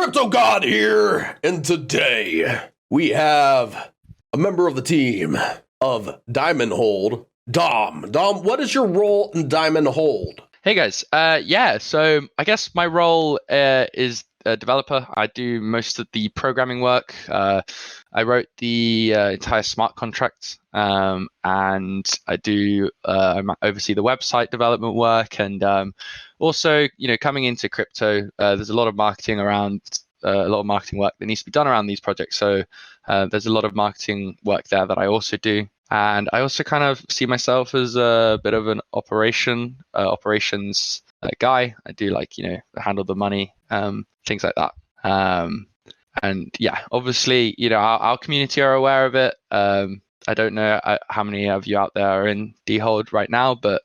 Crypto God here, and today we have a member of the team of Diamond Hold, Dom. Dom, what is your role in Diamond Hold? Hey guys, so I guess my role is a developer. I do most of the programming work. I wrote the entire smart contract, and I oversee the website development work, and also, coming into crypto, there's a lot of marketing around, a lot of marketing work that needs to be done around these projects. So there's a lot of marketing work there that I also do. And I also kind of see myself as a bit of an operations guy. I do handle the money, things like that. And yeah, obviously, our community are aware of it. I don't know how many of you out there are in D-Hold right now, but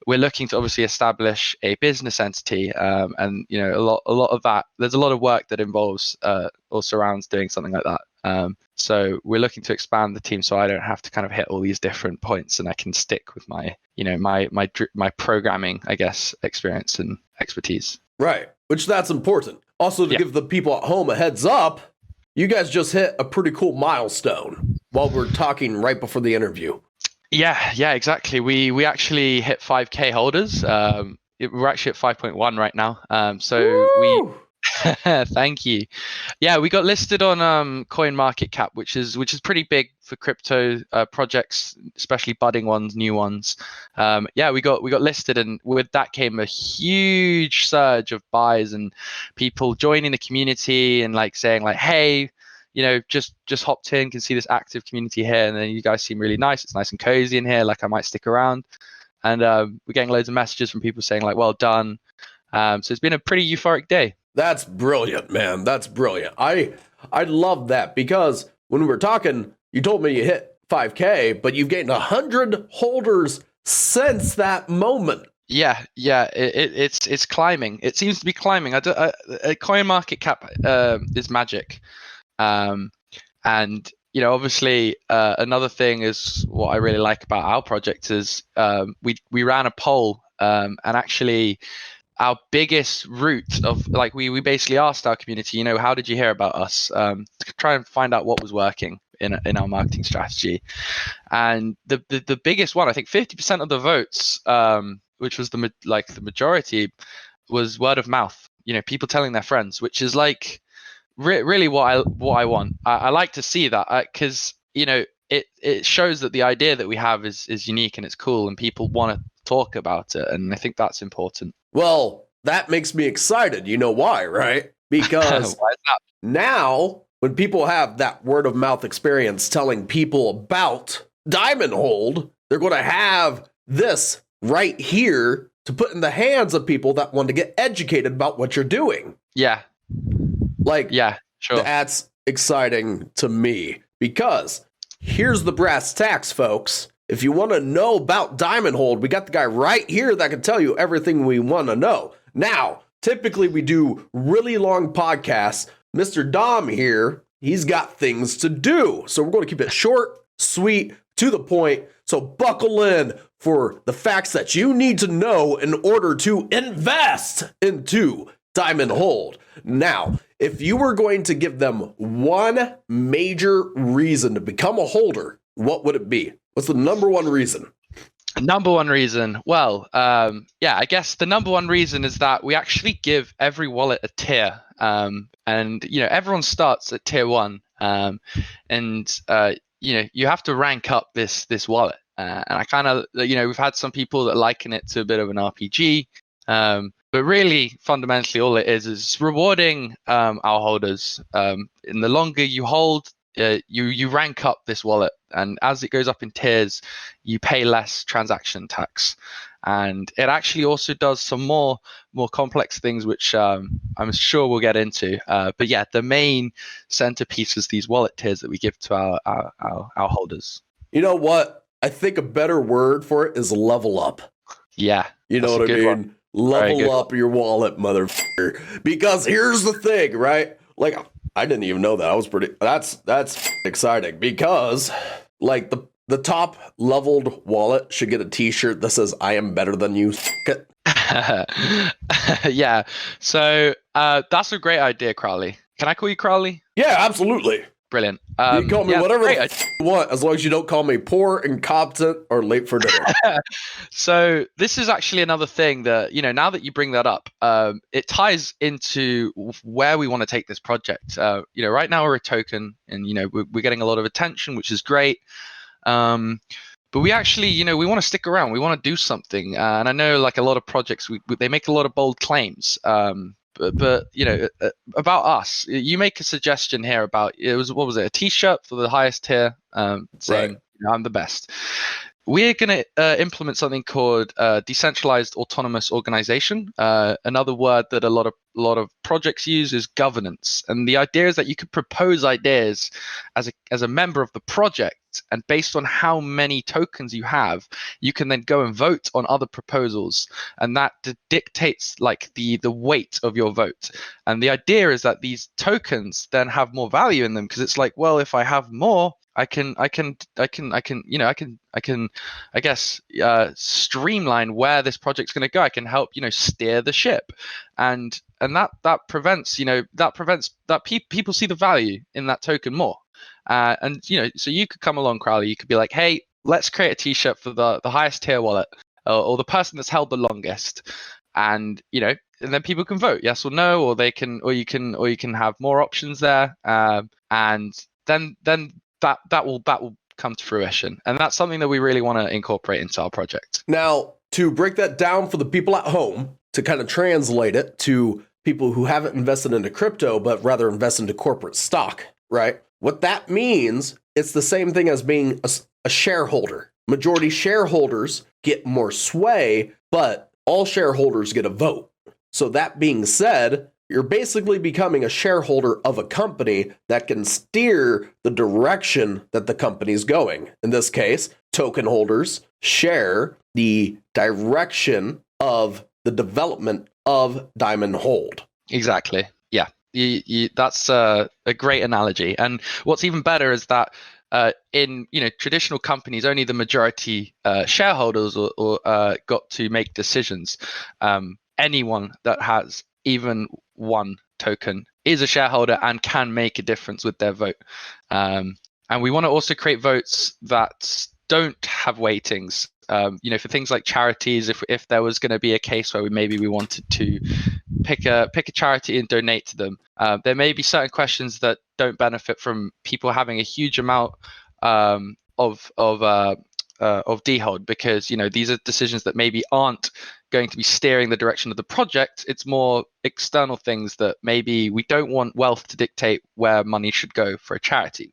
we're looking to obviously establish a business entity, and a lot of that. There's a lot of work that involves or surrounds doing something like that. So we're looking to expand the team, so I don't have to kind of hit all these different points, and I can stick with my programming, I guess, experience and expertise. Right, which that's important. Also, to give the people at home a heads up, you guys just hit a pretty cool milestone while we're talking right before the interview. Yeah, exactly. We actually hit 5K holders. We're actually at 5.1 right now. Woo! Thank you. Yeah, we got listed on Coin Market Cap, which is pretty big for crypto projects, especially budding ones, new ones. We got listed, and with that came a huge surge of buys and people joining the community and saying hey, just hopped in, can see this active community here, and then you guys seem really nice. It's nice and cozy in here. I might stick around. And we're getting loads of messages from people saying well done. So it's been a pretty euphoric day. That's brilliant, man. That's brilliant. I love that, because when we were talking, you told me you hit 5K, but you've gained 100 holders since that moment. Yeah, it's climbing. It seems to be climbing. Coin Market Cap is magic, and obviously another thing is what I really like about our project is we ran a poll, and actually our biggest route of we basically asked our community, how did you hear about us, to try and find out what was working in our marketing strategy. And the biggest one, I think 50% of the votes, which was the majority, was word of mouth, people telling their friends, which is really what I want. I like to see that, because it shows that the idea that we have is unique and it's cool, and people want to talk about it, and I think that's important. Well, that makes me excited. You know why, right? Because why is that? Now, when people have that word of mouth experience telling people about Diamond Hold, they're going to have this right here to put in the hands of people that want to get educated about what you're doing. Yeah. Yeah, sure. That's exciting to me, because here's the brass tacks, folks. If you want to know about Diamond Hold, we got the guy right here that can tell you everything we want to know. Now, typically we do really long podcasts. Mr. Dom here, he's got things to do. So we're going to keep it short, sweet, to the point. So buckle in for the facts that you need to know in order to invest into Diamond Hold. Now, if you were going to give them one major reason to become a holder, what would it be? What's the number one reason? Number one reason? Well, I guess the number one reason is that we actually give every wallet a tier. And everyone starts at tier 1. And you have to rank up this wallet. And I kind of, we've had some people that liken it to a bit of an RPG. But really, fundamentally, all it is rewarding our holders. And the longer you hold, you rank up this wallet, and as it goes up in tiers, you pay less transaction tax. And it actually also does some more complex things, which I'm sure we'll get into. But yeah, the main centerpiece is these wallet tiers that we give to our holders. You know what? I think a better word for it is level up. Yeah. You know what I mean? Level up your wallet, motherfucker. Because here's the thing, right? I didn't even know that. I was that's exciting, because the top leveled wallet should get a t-shirt that says "I am better than you." Yeah. So that's a great idea, Crowley. Can I call you Crowley? Yeah, absolutely. Brilliant. You can call me Yeah, whatever great. you want, as long as you don't call me poor, incompetent, or late for dinner. So this is actually another thing that, now that you bring that up, it ties into where we want to take this project. Right now we're a token, and we're getting a lot of attention, which is great. But we actually, we want to stick around. We want to do something. And I know, like a lot of projects, they make a lot of bold claims. But about us, you make a suggestion here about what was it, a T-shirt for the highest tier, saying Right. I'm the best. We're going to implement something called decentralized autonomous organization. Another word that a lot of projects use is governance, and the idea is that you could propose ideas as a member of the project, and based on how many tokens you have, you can then go and vote on other proposals, and that dictates like the weight of your vote. And the idea is that these tokens then have more value in them, because it's like, well, if I have more, I can I guess streamline where this project's going to go. I can help steer the ship, and that prevents that people see the value in that token more. And so you could come along, Crowley. You could be like, hey, let's create a T-shirt for the highest tier wallet, or the person that's held the longest, and and then people can vote yes or no, or you can have more options there, and then that will come to fruition. And that's something that we really want to incorporate into our project. Now, to break that down for the people at home, to kind of translate it to people who haven't invested into crypto, but rather invest into corporate stock, right? What that means, it's the same thing as being a shareholder. Majority shareholders get more sway, but all shareholders get a vote. So that being said, you're basically becoming a shareholder of a company that can steer the direction that the company's going. In this case, token holders share the direction of the development of Diamond Hold. Exactly. Yeah. That's a great analogy. And what's even better is that in traditional companies, only the majority shareholders or got to make decisions. Anyone that has even one token is a shareholder and can make a difference with their vote. And we want to also create votes that don't have weightings. For things like charities, if there was going to be a case where we wanted to pick a charity and donate to them, there may be certain questions that don't benefit from people having a huge amount of D-hold, because these are decisions that maybe aren't going to be steering the direction of the project. It's more external things that maybe we don't want wealth to dictate where money should go for a charity.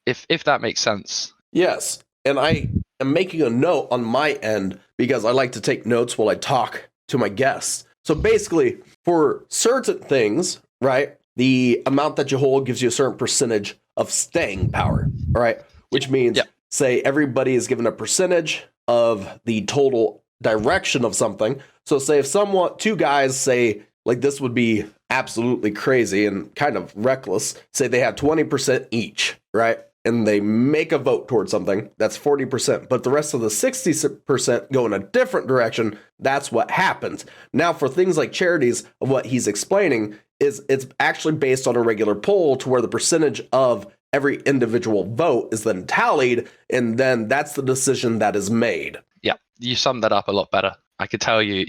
If that makes sense. Yes, and I am making a note on my end because I like to take notes while I talk to my guests. So basically, for certain things, right, the amount that you hold gives you a certain percentage of staying power, right? Which means, say, everybody is given a percentage of the total direction of something. So say if two guys say, like, this would be absolutely crazy and kind of reckless, say they have 20% each, right? And they make a vote towards something, that's 40%. But the rest of the 60% go in a different direction. That's what happens. Now, for things like charities, what he's explaining is it's actually based on a regular poll to where the percentage of every individual vote is then tallied, and then that's the decision that is made. Yeah, you summed that up a lot better. I could tell you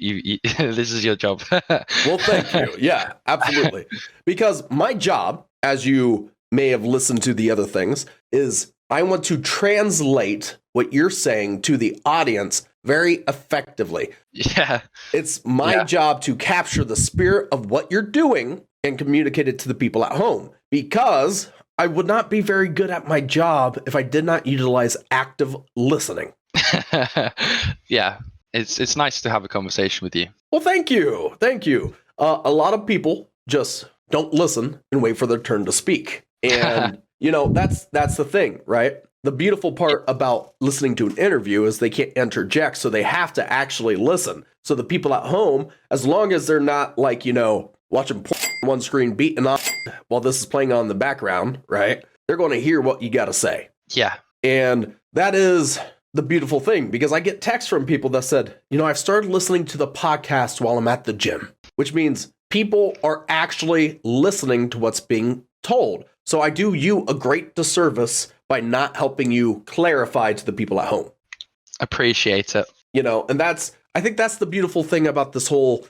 this is your job. Well, thank you. Yeah, absolutely. Because my job, as you may have listened to the other things, is I want to translate what you're saying to the audience very effectively. Yeah. It's my job to capture the spirit of what you're doing and communicate it to the people at home, because I would not be very good at my job if I did not utilize active listening. Yeah, it's nice to have a conversation with you. Well, thank you. Thank you. A lot of people just don't listen and wait for their turn to speak. And, that's the thing, right? The beautiful part about listening to an interview is they can't interject, so they have to actually listen. So the people at home, as long as they're not like, watching porn on one screen beating on while this is playing on in the background, right? They're going to hear what you got to say. Yeah. And that is the beautiful thing, because I get texts from people that said, I've started listening to the podcast while I'm at the gym, which means people are actually listening to what's being told. So I do you a great disservice by not helping you clarify to the people at home. Appreciate it. And I think that's the beautiful thing about this whole,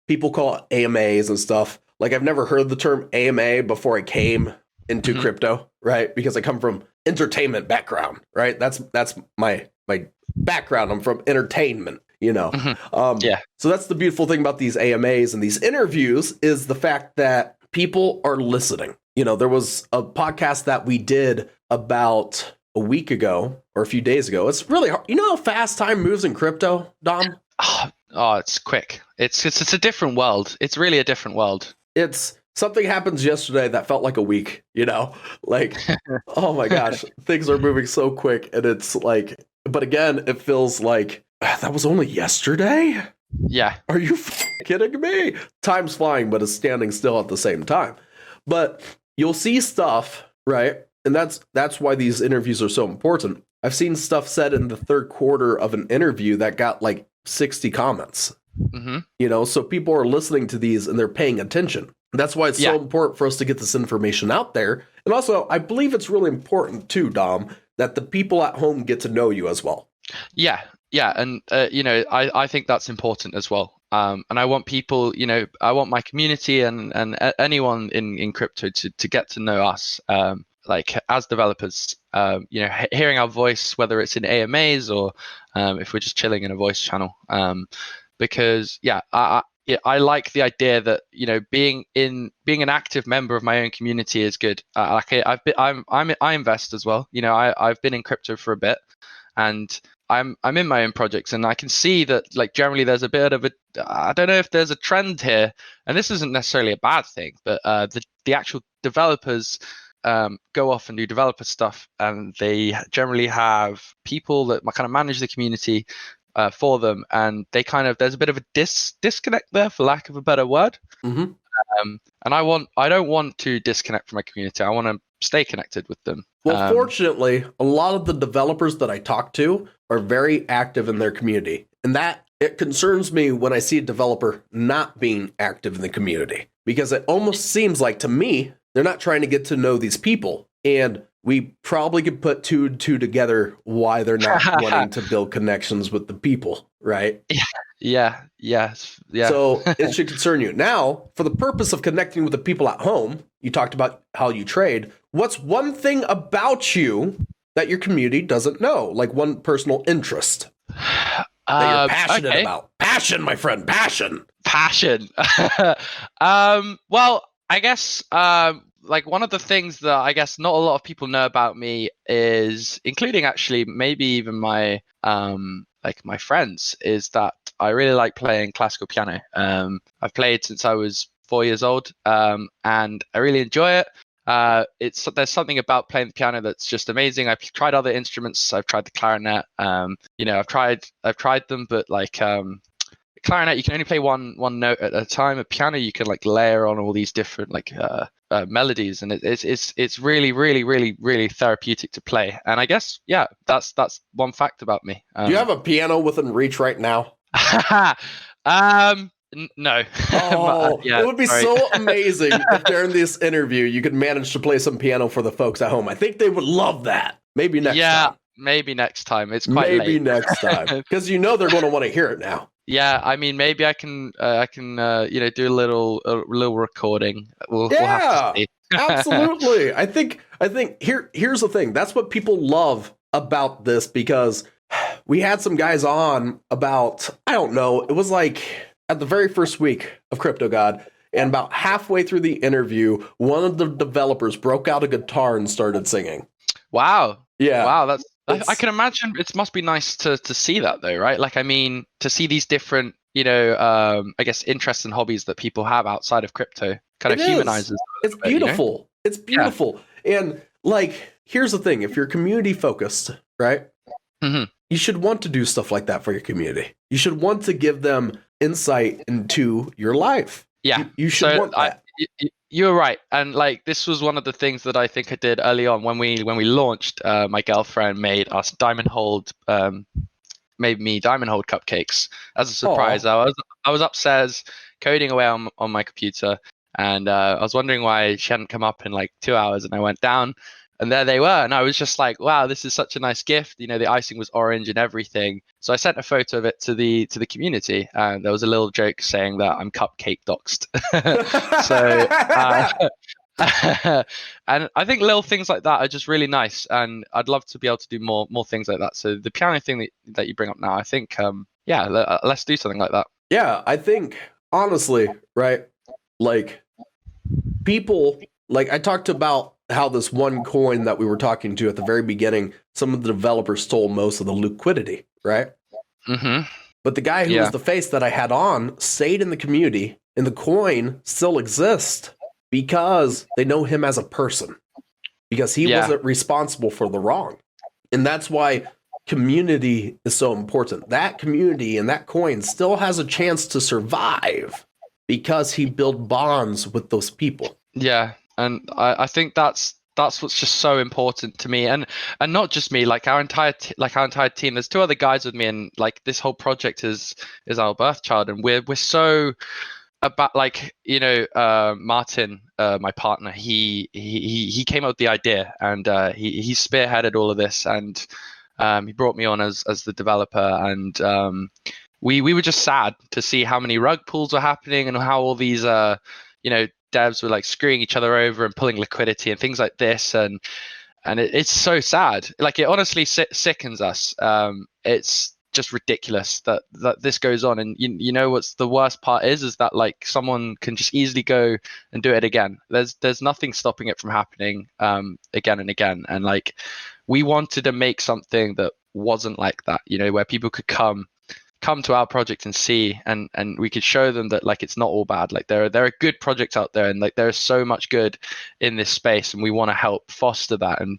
people call it AMAs and stuff. Like, I've never heard the term AMA before I came into crypto, right? Because I come from entertainment background, right? That's my background. I'm from entertainment, So that's the beautiful thing about these AMAs and these interviews is the fact that people are listening. There was a podcast that we did about a week ago or a few days ago. It's really hard. You know how fast time moves in crypto, Dom? Oh, it's quick. It's a different world. It's really a different world. It's something happens yesterday that felt like a week, like, oh my gosh, things are moving so quick. And it's like, but again, it feels like that was only yesterday. Yeah. Are you kidding me? Time's flying, but it's standing still at the same time. But you'll see stuff, right? And that's why these interviews are so important. I've seen stuff said in the third quarter of an interview that got like 60 comments. So people are listening to these and they're paying attention. That's why it's so important for us to get this information out there. And also, I believe it's really important too, Dom, that the people at home get to know you as well. Yeah. And, I think that's important as well. And I want people, I want my community and anyone in crypto to get to know us, like as developers, hearing our voice, whether it's in AMAs or if we're just chilling in a voice channel. Because I like the idea that being an active member of my own community is good. I invest as well. I've been in crypto for a bit, and I'm in my own projects, and I can see that like generally there's a bit of I don't know if there's a trend here, and this isn't necessarily a bad thing, but the actual developers go off and do developer stuff, and they generally have people that kind of manage the community for them, and they there's a bit of a disconnect there, for lack of a better word. And I don't want to disconnect from my community. I want to stay connected with them. Well, fortunately, a lot of the developers that I talk to are very active in their community, and that it concerns me when I see a developer not being active in the community, because it almost seems like to me they're not trying to get to know these people. And we probably could put two and two together why they're not wanting to build connections with the people, right? Yeah. So it should concern you. Now, for the purpose of connecting with the people at home, you talked about how you trade. What's one thing about you that your community doesn't know? Like one personal interest that you're passionate about? Passion, my friend, passion. Well, I guess like one of the things that I guess not a lot of people know about me is, including actually maybe even my my friends, is that I really like playing classical piano. I've played since I was 4 years old, and I really enjoy it. There's something about playing the piano that's just amazing. I've tried other instruments. I've tried the clarinet. I've tried them, but like clarinet, you can only play one note at a time. A piano, you can like layer on all these different melodies, and it's really, really, really, really therapeutic to play. And I guess that's one fact about me. Do you have a piano within reach right now? No. Oh, it would be so amazing if during this interview you could manage to play some piano for the folks at home. I think they would love that. Maybe next time. Maybe next time. It's quite late. Maybe next time, because they're going to want to hear it now. Yeah, I mean, maybe I can do a little recording. We'll have to see. Absolutely. I think here's the thing. That's what people love about this, because we had some guys on about, I don't know, it was like at the very first week of Crypto God, and about halfway through the interview, one of the developers broke out a guitar and started singing. Wow. Yeah. Wow, I can imagine it must be nice to see that though, right? Like, I mean, to see these different, I guess, interests and hobbies that people have outside of crypto kind of humanizes. It's beautiful. It's beautiful. Yeah. And like, here's the thing. If you're community focused, right? Mm-hmm. You should want to do stuff like that for your community. You should want to give them insight into your life. Yeah. You should want that. You're right, and like this was one of the things that I think I did early on when we launched. My girlfriend made me diamond hold cupcakes as a surprise. Oh, I was upstairs coding away on my computer, and I was wondering why she hadn't come up in like 2 hours. And I went down, and there they were, and I was just like, "Wow, this is such a nice gift." You know, the icing was orange and everything. So I sent a photo of it to the community, and there was a little joke saying that I'm cupcake doxed. So. And I think little things like that are just really nice, and I'd love to be able to do more things like that. So the piano thing that you bring up now, I think, let's do something like that. yeah, I think honestly, right? Like people, like I talked about how this one coin that we were talking to at the very beginning, some of the developers stole most of the liquidity, right? Mm-hmm. But the guy who was the face that I had on stayed in the community, and the coin still exists because they know him as a person, because he wasn't responsible for the wrong. And that's why community is so important. That community and that coin still has a chance to survive because he built bonds with those people. Yeah, and I think that's what's just so important to me, and not just me, like our entire team. There's two other guys with me, and like this whole project is our birth child, and we're so about, like, you know, Martin, my partner, he came up with the idea, and he spearheaded all of this, and he brought me on as the developer, and we were just sad to see how many rug pulls were happening, and how all these devs were like screwing each other over and pulling liquidity and things like this, and it's so sad. Like, it honestly sickens us. It's just ridiculous that this goes on, and you know what's the worst part is that like someone can just easily go and do it again. There's nothing stopping it from happening again and again, and like we wanted to make something that wasn't like that, you know, where people could come to our project and see, and we could show them that like it's not all bad. Like there are good projects out there, and like there's so much good in this space, and we want to help foster that and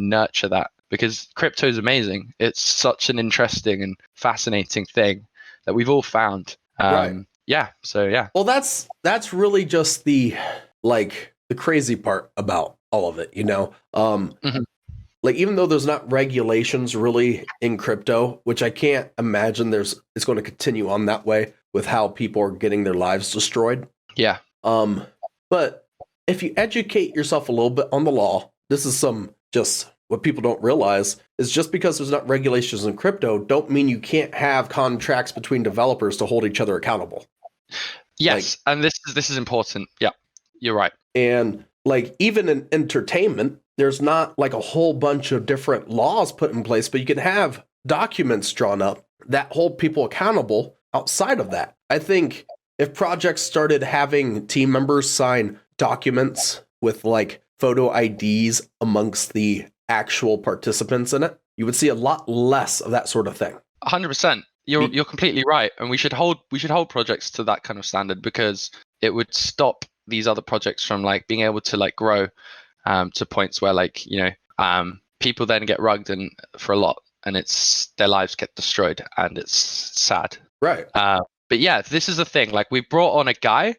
nurture that, because crypto is amazing. It's such an interesting and fascinating thing that we've all found. Right. Yeah. So yeah. Well, that's really just the crazy part about all of it, you know. Like, even though there's not regulations really in crypto, which I can't imagine it's going to continue on that way with how people are getting their lives destroyed. Yeah. But if you educate yourself a little bit on the law, this is just what people don't realize is just because there's not regulations in crypto, don't mean you can't have contracts between developers to hold each other accountable. Yes, and this is important. Yeah, you're right. And like, even in entertainment, there's not like a whole bunch of different laws put in place, but you can have documents drawn up that hold people accountable outside of that. I think if projects started having team members sign documents with like photo IDs amongst the actual participants in it, you would see a lot less of that sort of thing. 100%. You're completely right, and we should hold projects to that kind of standard, because it would stop these other projects from like being able to like grow to points where, like, you know, people then get rugged and for a lot, and their lives get destroyed, and it's sad. Right. But yeah, this is the thing. Like, we brought on a guy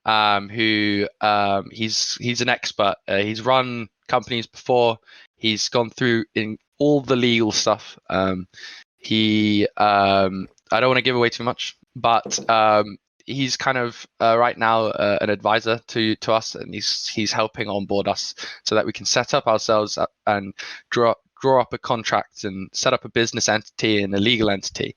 who he's an expert. He's run companies before. He's gone through in all the legal stuff. I don't want to give away too much, but he's kind of right now an advisor to us, and he's helping onboard us so that we can set up ourselves and draw up a contract and set up a business entity and a legal entity,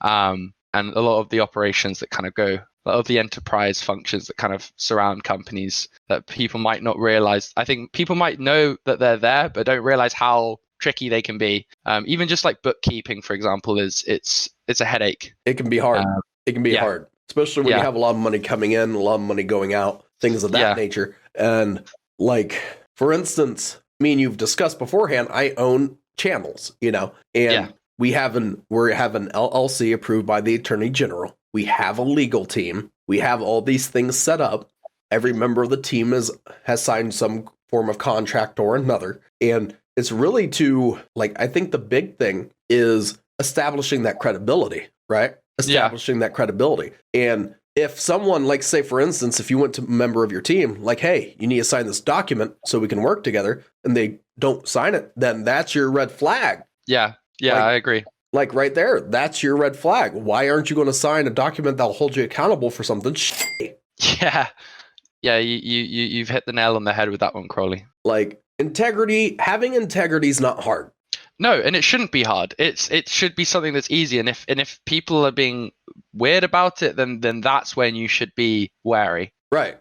and a lot of the operations that kind of go, a lot of the enterprise functions that kind of surround companies that people might not realize. I think people might know that they're there, but don't realize how tricky they can be. Even just like bookkeeping, for example, it's a headache. It can be hard. It can be hard, especially when you have a lot of money coming in, a lot of money going out, things of that nature. And like, for instance, me and you've discussed beforehand, I own channels, you know, and we have an LLC approved by the Attorney General. We have a legal team. We have all these things set up. Every member of the team has signed some form of contract or another. And it's really I think the big thing is establishing that credibility, right? Establishing that credibility. And if someone, like, say, for instance, if you went to a member of your team, like, hey, you need to sign this document so we can work together, and they don't sign it, then that's your red flag. Yeah, Like- I agree. Like right there, that's your red flag. Why aren't you going to sign a document that'll hold you accountable for something? Yeah, you've hit the nail on the head with that one, Crowley. Like, having integrity is not hard. No, and it shouldn't be hard. It should be something that's easy. And if people are being weird about it, then that's when you should be wary. Right.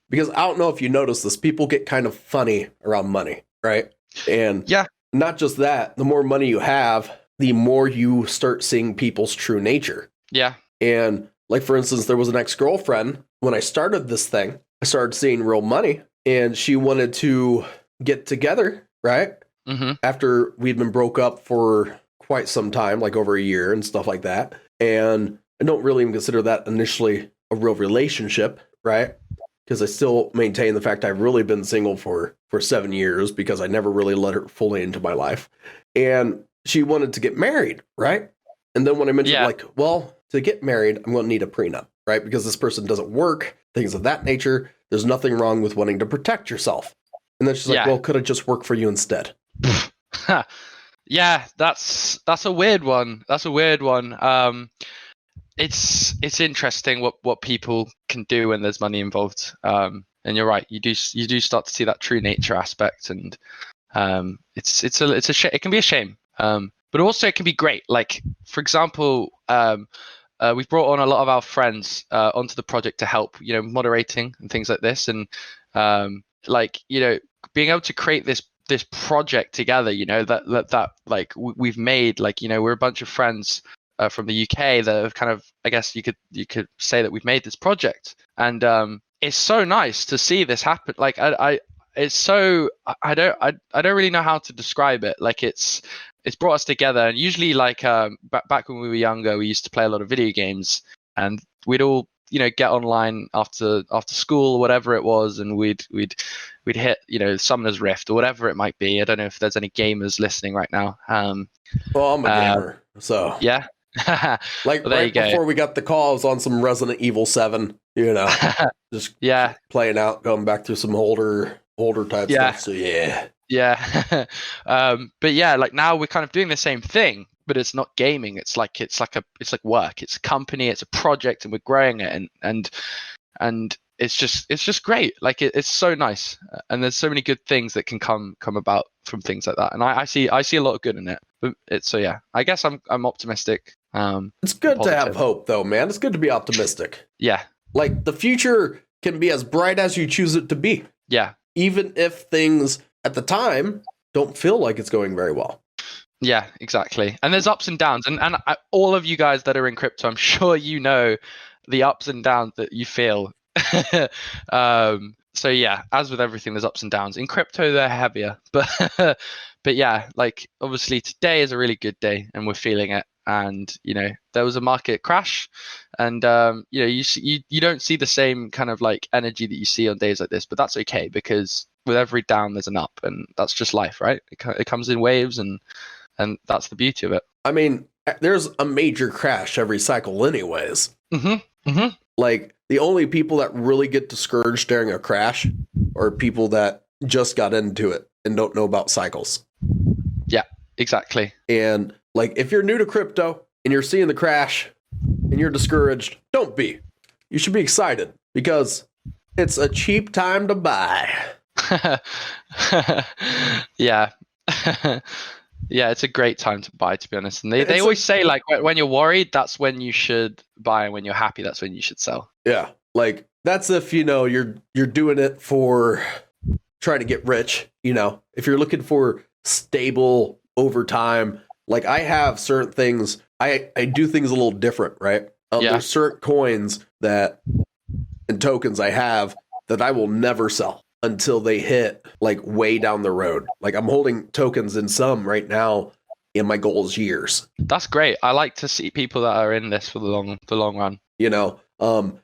Because I don't know if you notice this, people get kind of funny around money, right? And yeah, not just that, the more money you have, the more you start seeing people's true nature. Yeah. And like, for instance, there was an ex-girlfriend, when I started this thing, I started seeing real money, and she wanted to get together, right? Mm-hmm. After we'd been broke up for quite some time, like over a year and stuff like that. And I don't really even consider that initially a real relationship, right? Because I still maintain the fact I've really been single for 7 years because I never really let her fully into my life. And she wanted to get married, right? And then when I mentioned, like, well, to get married, I'm going to need a prenup, right? Because this person doesn't work, things of that nature. There's nothing wrong with wanting to protect yourself. And then she's like, well, could I just work for you instead? Yeah, that's a weird one. It's interesting what people can do when there's money involved. And you're right, you do start to see that true nature aspect, and it's a it can be a shame, but also it can be great. Like, for example, we've brought on a lot of our friends onto the project to help, moderating and things like this, and being able to create this project together, that like we've made, like, we're a bunch of friends from the UK that have kind of, I guess you could say that we've made this project, and it's so nice to see this happen. Like, I don't really know how to describe it. Like, it's brought us together, and usually, like, back when we were younger, we used to play a lot of video games, and we'd all get online after school or whatever it was, and we'd hit Summoner's Rift or whatever it might be. I don't know if there's any gamers listening right now. Well, I'm a gamer, so yeah. Like, well, right before we got the call, I was on some Resident Evil 7, just playing out, going back through some older type stuff. So yeah. But yeah, like, now we're kind of doing the same thing, but it's not gaming. It's like work. It's a company. It's a project, and we're growing it, and it's just great. Like, it's so nice, and there's so many good things that can come about from things like that. And I see a lot of good in it. But I guess I'm optimistic. It's good to have hope, though, man. It's good to be optimistic. Yeah. Like, the future can be as bright as you choose it to be. Yeah. Even if things at the time don't feel like it's going very well. Yeah, exactly. And there's ups and downs, and all of you guys that are in crypto, I'm sure the ups and downs that you feel. So yeah, as with everything, there's ups and downs. In crypto, they're heavier, but yeah, like, obviously today is a really good day, and we're feeling it. And there was a market crash, and you don't see the same kind of, like, energy that you see on days like this, but that's okay, because with every down there's an up, and that's just life, right? It comes in waves, and that's the beauty of it. I mean, there's a major crash every cycle anyways. Like, the only people that really get discouraged during a crash are people that just got into it and don't know about cycles. Yeah, exactly. And, like, if you're new to crypto and you're seeing the crash and you're discouraged, don't be. You should be excited, because it's a cheap time to buy. Yeah. Yeah, it's a great time to buy, to be honest. And they always say, like, when you're worried, that's when you should buy, and when you're happy, that's when you should sell. Yeah, like, that's if you're doing it for trying to get rich. If you're looking for stable over time, like, I have certain things. I do things a little different, right? There's certain coins and tokens I have that I will never sell until they hit, like, way down the road. Like, I'm holding tokens in some right now, and my goal is years. That's great. I like to see people that are in this for the long run.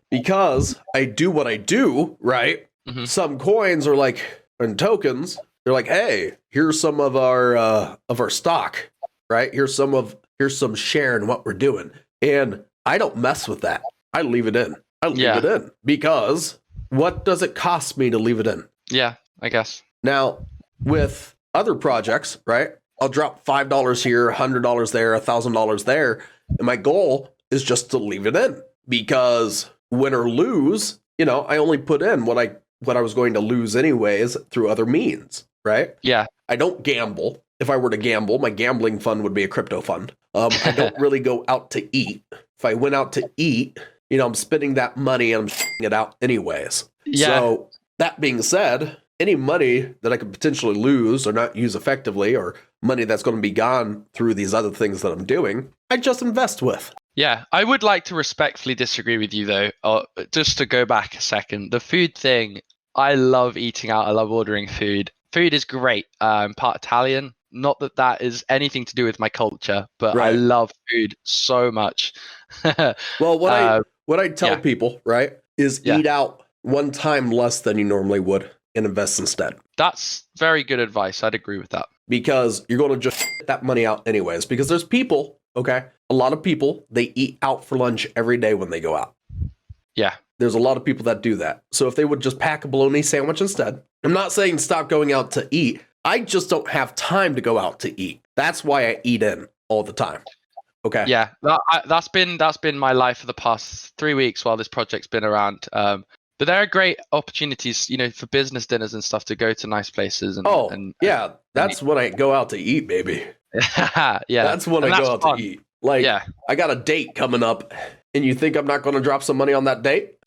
Because I do what I do, right? Mm-hmm. Some coins are like, and tokens, they're like, hey, here's some of our stock, right? Here's some share in what we're doing. And I don't mess with that. I leave it in. I leave it in because what does it cost me to leave it in? Yeah, I guess. Now, with other projects, right? I'll drop $5 here, $100 there, $1,000 there. And my goal is just to leave it in because win or lose, I only put in what I was going to lose anyways through other means, right? Yeah. I don't gamble. If I were to gamble, my gambling fund would be a crypto fund. I don't really go out to eat. If I went out to eat, I'm spending that money and I'm shitting it out anyways. Yeah. So that being said, any money that I could potentially lose or not use effectively or money that's going to be gone through these other things that I'm doing, I just invest with. Yeah, I would like to respectfully disagree with you though. Just to go back a second, the food thing, I love eating out. I love ordering food. Food is great. I'm part Italian. Not that that is anything to do with my culture, but I love food so much. Well, what I tell people, right, is eat out one time less than you normally would and invest instead. That's very good advice. I'd agree with that. Because you're going to just get that money out anyways. Because there's people, okay, a lot of people, they eat out for lunch every day when they go out. Yeah. There's a lot of people that do that. So if they would just pack a bologna sandwich instead, I'm not saying stop going out to eat. I just don't have time to go out to eat. That's why I eat in all the time. Okay. Yeah, that's been my life for the past 3 weeks while this project's been around. But there are great opportunities, for business dinners and stuff to go to nice places. That's when I go out to eat, baby. Yeah, that's when I go out to eat. Like, I got a date coming up, and you think I'm not going to drop some money on that date?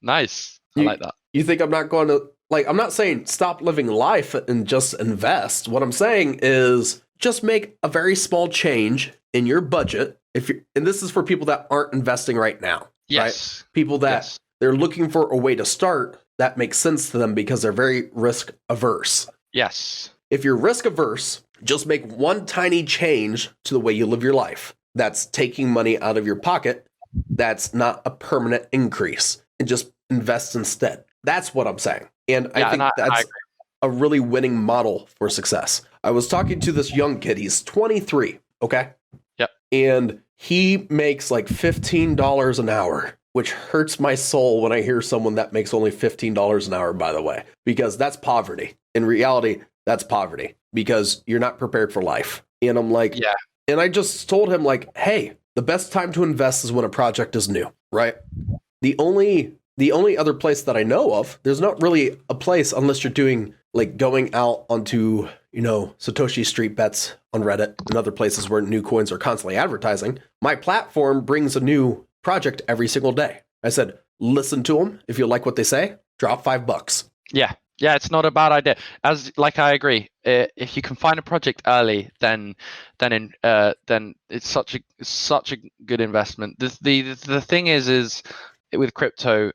Nice. I like that. You think I'm not going to, I'm not saying stop living life and just invest. What I'm saying is just make a very small change in your budget. And this is for people that aren't investing right now. Yes. Right? People that they're looking for a way to start that makes sense to them because they're very risk averse. Yes. If you're risk averse, just make one tiny change to the way you live your life. That's taking money out of your pocket. That's not a permanent increase, and just invest instead. That's what I'm saying. And I think that's a really winning model for success. I was talking to this young kid. He's 23. Okay. Yep. And he makes like $15 an hour, which hurts my soul when I hear someone that makes only $15 an hour, by the way, because that's poverty. In reality, that's poverty because you're not prepared for life. And I'm like, and I just told him like, hey, the best time to invest is when a project is new, right? The only other place that I know of, there's not really a place unless you're doing like going out onto, Satoshi Street bets on Reddit and other places where new coins are constantly advertising. My platform brings a new project every single day. I said, listen to them. If you like what they say, drop $5. Yeah. Yeah, it's not a bad idea. I agree. If you can find a project early, then it's such a good investment. The thing is with crypto,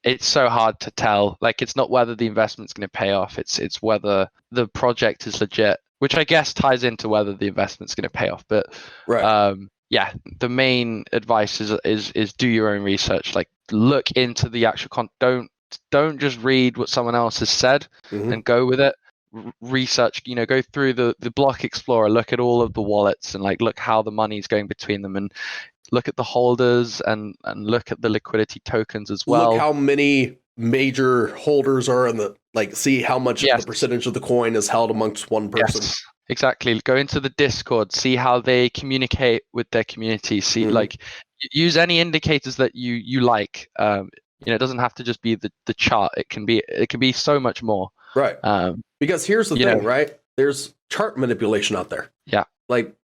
it's so hard to tell. Like, it's not whether the investment's going to pay off. It's whether the project is legit, which I guess ties into whether the investment's going to pay off. But the main advice is do your own research. Like, look into the actual don't just read what someone else has said and go with it. Research, go through the block explorer, look at all of the wallets and look how the money's going between them, and look at the holders and look at the liquidity tokens as well. Look how many major holders are in the, see how much of the percentage of the coin is held amongst one person. Yes, exactly. Go into the Discord, see how they communicate with their community. See, use any indicators that you like. It doesn't have to just be the chart. It can be so much more. Right. Because here's the thing, right? There's chart manipulation out there. Yeah.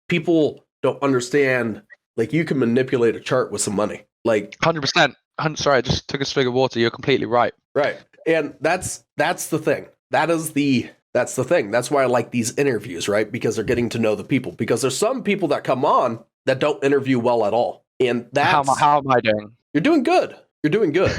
People don't understand. You can manipulate a chart with some money. 100%. Sorry, I just took a swig of water. You're completely right. Right. And that's the thing. That's the thing. That's why I like these interviews, right? Because they're getting to know the people. Because there's some people that come on that don't interview well at all. And that's how am I doing? You're doing good. You're doing good.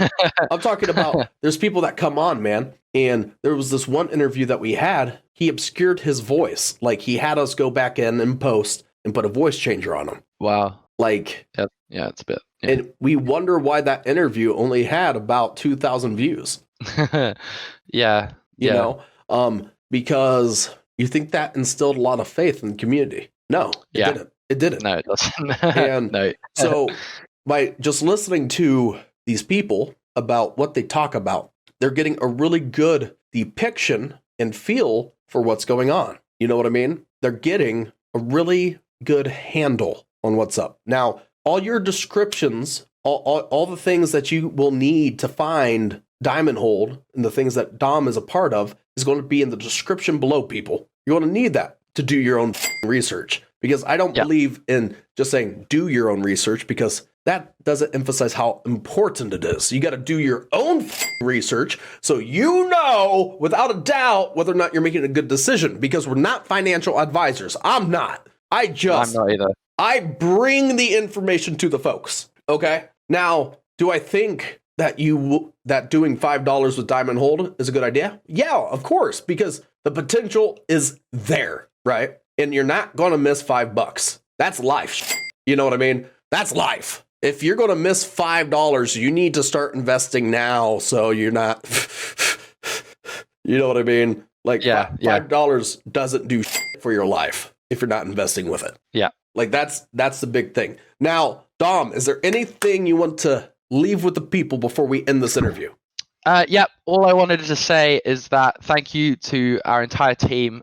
I'm talking about there's people that come on, man. And there was this one interview that we had. He obscured his voice. He had us go back in and post and put a voice changer on him. Wow. Yeah, it's a bit. Yeah. And we wonder why that interview only had about 2,000 views. Yeah. Because you think that instilled a lot of faith in the community. No, it didn't. It didn't. No, it doesn't. And no. So by just listening to these people about what they talk about, they're getting a really good depiction and feel for what's going on. You know what I mean? They're getting a really good handle on what's up. Now, all your descriptions, all the things that you will need to find Diamond Hold and the things that Dom is a part of is going to be in the description below, people. You're going to need that to do your own research, because I don't believe in just saying do your own research, because that doesn't emphasize how important it is. You got to do your own research so you know without a doubt whether or not you're making a good decision, because we're not financial advisors. I'm not. I'm not either. I bring the information to the folks. Okay. Now, do I think that that doing $5 with Diamond Hold is a good idea? Yeah, of course, because the potential is there, right? And you're not going to miss $5. That's life. You know what I mean? That's life. If you're going to miss $5, you need to start investing now, so you're not. You know what I mean? Like $5 doesn't do for your life if you're not investing with it. Yeah. Like that's the big thing. Now, Dom, is there anything you want to leave with the people before we end this interview? All I wanted to say is that thank you to our entire team.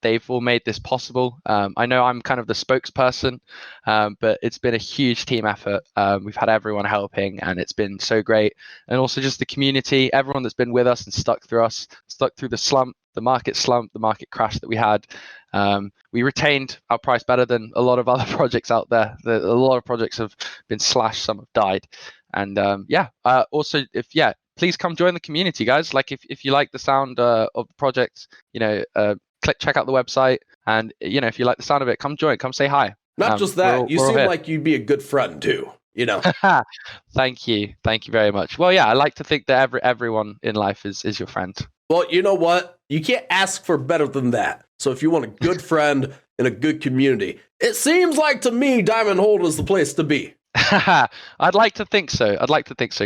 They've all made this possible. I know I'm kind of the spokesperson, but it's been a huge team effort. We've had everyone helping, and it's been so great. And also just the community, everyone that's been with us and stuck through the slump, the market crash that we had. We retained our price better than a lot of other projects out there. A lot of projects have been slashed, some have died. And also, please come join the community, guys. Like if you like the sound of the project, check out the website, and if you like the sound of it, come join, come say hi. Not just that, you seem like you'd be a good friend too. Thank you very much. Well, I like to think that everyone in life is your friend. Well, you know what? You can't ask for better than that. So if you want a good friend in a good community, it seems like to me Diamond Hold is the place to be. I'd like to think so,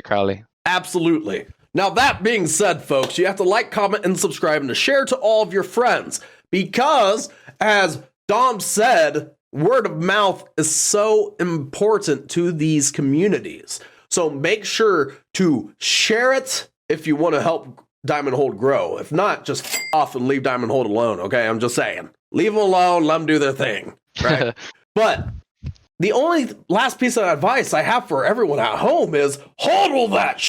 Crowley. Absolutely. Now, that being said, folks, you have to like, comment, and subscribe, and to share to all of your friends, because, as Dom said, word of mouth is so important to these communities. So make sure to share it if you want to help Diamond Hold grow. If not, just off and leave Diamond Hold alone, okay? I'm just saying. Leave them alone, let them do their thing, right? But the only last piece of advice I have for everyone at home is hodl that